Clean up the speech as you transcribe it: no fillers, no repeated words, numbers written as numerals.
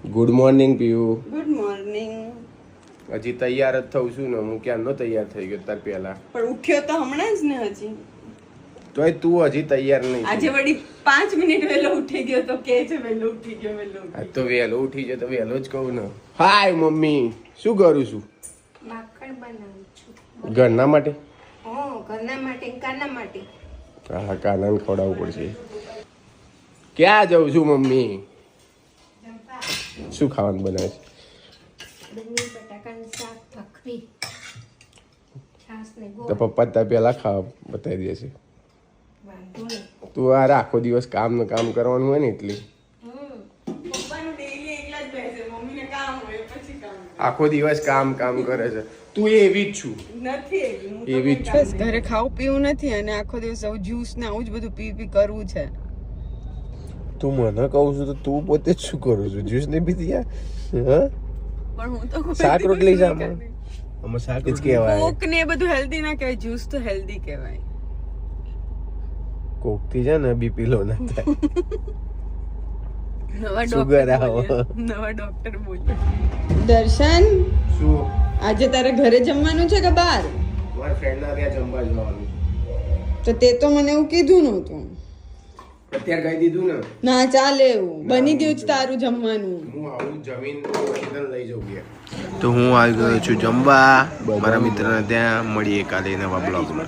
Good morning Piyu. Good morning. હજી તૈયાર જ થઉં છું ને, હું ક્યારનો તૈયાર થઈ ગયો તાર પહેલા. પણ ઉઠ્યો તો હમણાં જ ને હજી. તોય તું હજી તૈયાર નહીં. આજે વળી 5 મિનિટ વહેલો ઉઠી ગયો તો કે છે વહેલો ઉઠી ગયો વહેલો. આ તો વહેલો ઉઠી જાય તો વહેલો જ કહું ને. હાય મમ્મી, શું કરું છું? માખણ બનાવું છું. ઘરના માટે? ઘરના માટે કાના માટે. હા, કાનાને ખવડાવવું પડશે. ક્યાં જાઉં છું મમ્મી? શું ખાવાનું બનાવે છે? ડુંગળી બટાકાનું શાક, ભાખરી, છાશ ને તો ગોળ. પપ્પા ત્યાં પહેલા ખાવા બતાવી દે છે. વાંધો નહીં. તું આ આખો દિવસ કામ ને કામ કરવાનું હોય ને એટલે પપ્પાનું ડેઈલી એકલા જ બેસે, મમ્મીને કામ હોય પછી કામ. આખો દિવસ કામ કામ કરે છે. તું એવી જ છું. નથી એવી. હું એવી જ બસ ઘરે ખાવું પીવું નથી અને આખો દિવસ આવું જ્યુસ ને આવું જ બધું પી કરવું છે. તું મને કહું છું તો તું પોતે જ શું કરું છું? જ્યુસ નહીં પીતી યાર? હા, પણ હું તો શાક રોટલી જ આમાં શાક જ કહેવાય. કોક ને એ બધું હેલ્ધી ના કહેવાય, જ્યુસ તો હેલ્ધી કહેવાય. કોક થી છે ને બીપી લો ના થાય. નવા સુગર ડોક્ટર આવો. નવા ડોક્ટર બોલ્યા. દર્શન, શું? આજે તારે ઘરે જમવાનું છે કે બહાર? મારા ફ્રેન્ડ ના ત્યાં જમવા જવાનું. તો તે તો મને એવું કીધું નહોતું. અત્યારે કહી દીધું ને. ના ચાલે એવું, બની ગયું જ તારું જમવાનું. હું આવું જમીન તને લઈ જઉં યાર. તો હું આવી ગયો છું જમવા મારા મિત્રને ત્યાં. મળીએ કાલે નવા બ્લોગમાં.